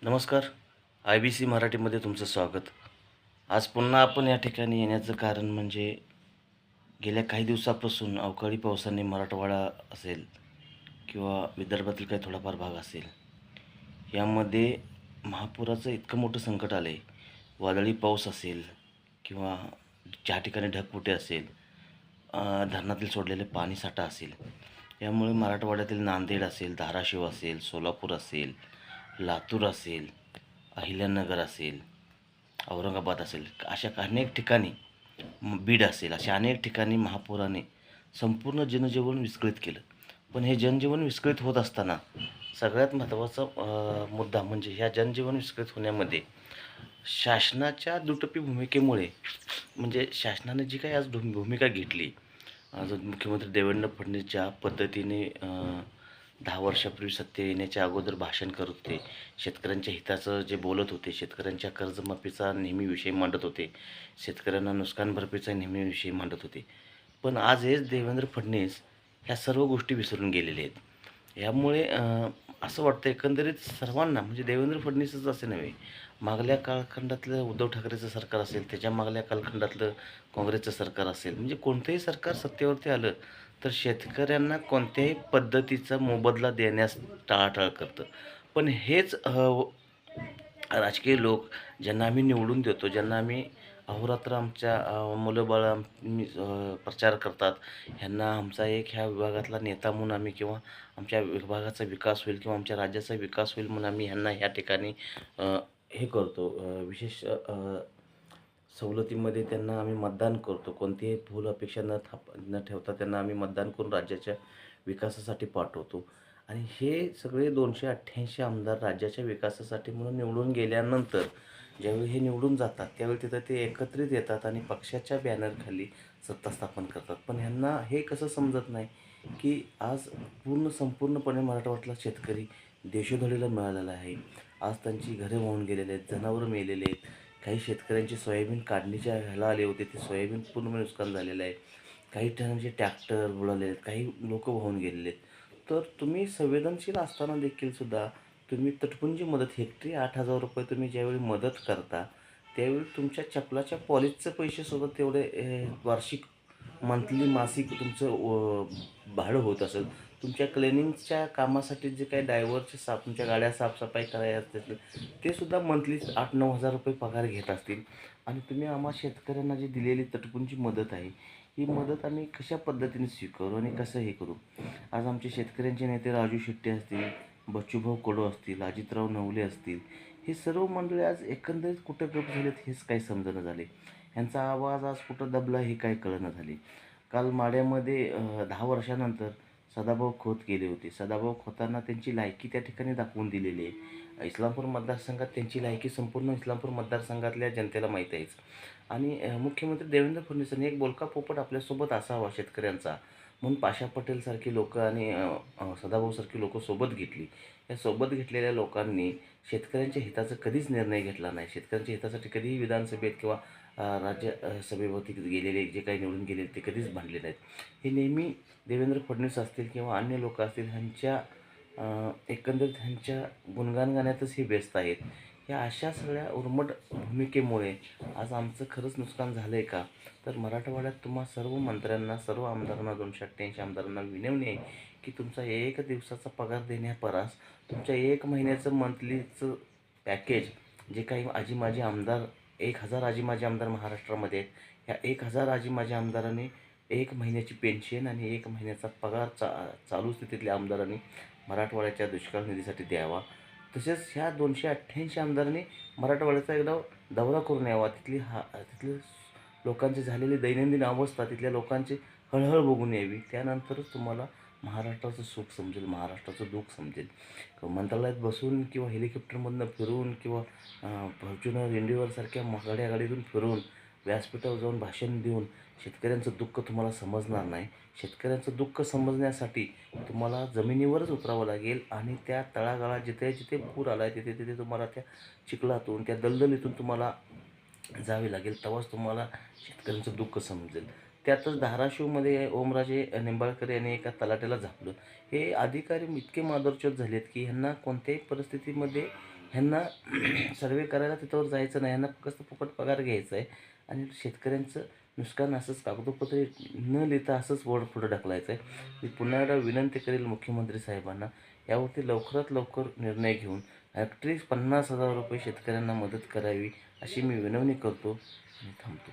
नमस्कार. IBC मराठीमध्ये तुमचं स्वागत. आज पुन्हा आपण या ठिकाणी येण्याचं कारण म्हणजे गेल्या काही दिवसापासून अवकाळी पावसाने मराठवाडा असेल किंवा विदर्भातील काही थोडाफार भाग असेल, यामध्ये महापुराचं इतकं मोठं संकट आलं आहे. वादळी पाऊस असेल किंवा ज्या ठिकाणी ढगफुटी असेल, धरणातील सोडलेले पाणीसाठा असेल, यामुळे मराठवाड्यातील नांदेड असेल, धाराशिव असेल, सोलापूर असेल, लातूर असेल, अहिल्यानगर असेल, औरंगाबाद असेल, अशा अनेक ठिकाणी बीड असेल, अशा अनेक ठिकाणी महापुराने संपूर्ण जनजीवन विस्कळीत केलं. पण हे जनजीवन विस्कळीत होत असताना सगळ्यात महत्त्वाचा मुद्दा म्हणजे ह्या जनजीवन विस्कळीत होण्यामध्ये शासनाच्या दुटप्पी भूमिकेमुळे म्हणजे शासनाने जी काही आज भूमिका घेतली, आज मुख्यमंत्री देवेंद्र फडणवीस ज्या पद्धतीने 10 वर्षापूर्वी सत्य येण्याच्या अगोदर भाषण करत होते, शेतकऱ्यांच्या हिताचं जे बोलत होते, शेतकऱ्यांच्या कर्जमाफीचा नेहमी विषय मांडत होते, शेतकऱ्यांना नुकसान भरपाईचा नेहमी विषय मांडत होते. पण आज हेच देवेंद्र फडणवीस ह्या सर्व गोष्टी विसरून गेलेले आहेत. यामुळे असं वाटतं एकंदरीत सर्वांना म्हणजे देवेंद्र फडणवीसच असे नव्हे, मागल्या कालखंडातलं उद्धव ठाकरेचं सरकार असेल, त्याच्या मागल्या कालखंडातलं काँग्रेसचं सरकार असेल, म्हणजे कोणतंही सरकार सत्तेवरती आलं, तर शेतकऱ्यांना कोणत्याही पद्धतीचा मोबदला देण्यास टाळाटाळ करतं. पण हेच राजकीय लोक ज्यांना आम्ही निवडून देतो, ज्यांना आम्ही अहोरात्र आमच्या मुलं-बाळं प्रचार करतात, ह्यांना आमचा एक ह्या विभागातला नेता म्हणून आम्ही किंवा आमच्या विभागाचा विकास होईल किंवा आमच्या राज्याचा विकास होईल म्हणून आम्ही ह्यांना ह्या ठिकाणी हे करतो, विशेष सवलतीमध्ये त्यांना आम्ही मतदान करतो. कोणतीही फूल अपेक्षा न ठेवता त्यांना आम्ही मतदान करून राज्याच्या विकासासाठी पाठवतो. आणि हे सगळे 288 आमदार राज्याच्या विकासासाठी म्हणून निवडून गेल्यानंतर ज्यावेळी हे निवडून जातात, त्यावेळी तिथं ते एकत्रित येतात आणि पक्षाच्या बॅनरखाली सत्ता स्थापन करतात. पण ह्यांना हे कसं समजत नाही, की आज संपूर्णपणे मराठवाड्यातला शेतकरी देशोधडीला मिळालेला आहे. आज त्यांची घरे वाहून गेलेले आहेत, जनावरं मेलेले आहेत. काही शेतकऱ्यांची सोयाबीन काढणीच्या ह्याला आले होते, ते सोयाबीन पूर्णपणे नुकसान झालेलं आहे. काही ठिकाणचे ट्रॅक्टर बुडालेले आहेत, काही लोकं वाहून गेलेले आहेत. तर तुम्ही संवेदनशील असताना देखील सुद्धा तुम्ही तटपुंजी मदत हेक्टरी ₹8,000 तुम्ही ज्यावेळी मदत करता, त्यावेळी तुमच्या चपलाच्या पॉलिशचे पैसेसुद्धा तेवढे वार्षिक, मंथली, मासिक तुमचं भाडं होत असेल. तुमच्या क्लिनिंगच्या कामासाठी जे काही ड्रायव्हरचे तुमच्या गाड्या साफसफाई करायला असतील, ते सुद्धा मंथली ₹8,000-9,000 पगार घेत असतील. आणि तुम्ही आम्हा शेतकऱ्यांना जी दिलेली तटपुंजी मदत आहे, ही मदत आम्ही कशा पद्धतीने स्वीकारू आणि कसं हे करू? आज आमचे शेतकऱ्यांचे नेते राजू शेट्टी असतील, बच्चूभाऊ कडू असतील, अजितराव नवले असतील, हे सर्व मंडळी आज एकंदरीत कुठे गप झालेत हेच काही समजेना झाले. ह्यांचा आवाज आज कुठं दबला हे काही कळेना झाले. काल माढ्यामध्ये 10 वर्षानंतर सदाभाऊ खोत गेले होते. सदाभाऊ खोतांना त्यांची लायकी त्या ठिकाणी दाखवून दिलेली आहे. इस्लामपूर मतदारसंघात त्यांची लायकी संपूर्ण इस्लामपूर मतदारसंघातल्या जनतेला माहीत आहेच. आणि मुख्यमंत्री देवेंद्र फडणवीसांनी एक बोलका पोपट आपल्यासोबत असावा शेतकऱ्यांचा म्हणून पाशा पटेलसारखी लोकं आणि सदाभाऊसारखी लोकं सोबत घेतली. या सोबत घेतलेल्या लोकांनी शेतकऱ्यांच्या हिताचा कधीच निर्णय घेतला नाही. शेतकऱ्यांच्या हितासाठी कधीही विधानसभेत किंवा राज्य सभेवरती गेलेले जे काही निवडून गेलेले ते कधीच भांडले नाहीत. हे नेहमी देवेंद्र फडणवीस असतील किंवा अन्य लोक असतील ह्यांच्या एकंदरीत ह्यांच्या गुणगान गाण्यातच हे व्यस्त आहेत. या अशा सगळ्या उर्मट भूमिकेमुळे आज आमचं खरंच नुकसान झालं आहे का? तर मराठवाड्यात तुम्हा सर्व मंत्र्यांना, सर्व आमदारांना, 288 आमदारांना विनवणी आहे, की तुमचा 1 दिवसाचा पगार देण्यापरास तुमच्या 1 महिन्याचं मंथलीचं पॅकेज जे काही आजी-माजी आमदार 1,000 आजी-माजी आमदार महाराष्ट्रामध्ये आहेत. ह्या 1,000 आजी-माजी आमदारांनी 1 महिन्याची पेन्शन आणि 1 महिन्याचा पगार चालू स्थितीतल्या आमदारांनी मराठवाड्याच्या दुष्काळ निधीसाठी द्यावा. तसेच ह्या 288 आमदारांनी मराठवाड्याचा एकदा दौरा करून यावा. तिथले लोकांची झालेली दैनंदिन अवस्था, तिथल्या लोकांची हळहळ बघून यावी. त्यानंतरच तुम्हाला महाराष्ट्राचं सुख समजेल, महाराष्ट्राचं दुःख समजेल. मंत्रालयात बसून किंवा हेलिकॉप्टरमधनं फिरून किंवा फॉर्च्युनर, इंडिगोसारख्या महागड्या गाडीतून फिरून व्यासपीठावर जाऊन भाषण देऊन शेतकऱ्यांचं दुःख तुम्हाला समजणार नाही. शेतकऱ्यांचं दुःख समजण्यासाठी तुम्हाला जमिनीवरच उतरावं लागेल आणि त्या तळागाळात जिथे-जिथे पूर आला आहे तिथे-तिथे तुम्हाला त्या चिखलातून, त्या दलदलीतून तुम्हाला जावे लागेल. तेव्हाच तुम्हाला शेतकऱ्यांचं दुःख समजेल. त्यातच धाराशिवमध्ये ओमराजे निंबाळकर यांनी एका तलाठ्याला झापलं. हे अधिकारी इतके मादरचोद झालेत, की ह्यांना कोणत्याही परिस्थितीमध्ये ह्यांना सर्वे करायला तिथवर जायचं नाही, ह्यांना फक्त फुकट पगार घ्यायचा आहे आणि शेतकऱ्यांचं नुकसान असंच कागदोपत्री न लिहिता असंच बोर्ड पुढे ढकलायचं आहे. मी पुन्हा एकदा विनंती करेल मुख्यमंत्री साहेबांना यावरती लवकरात लवकर निर्णय घेऊन ॲटलिस्ट ₹50,000 शेतकऱ्यांना मदत करावी अशी मी विनवणी करतो आणि थांबतो.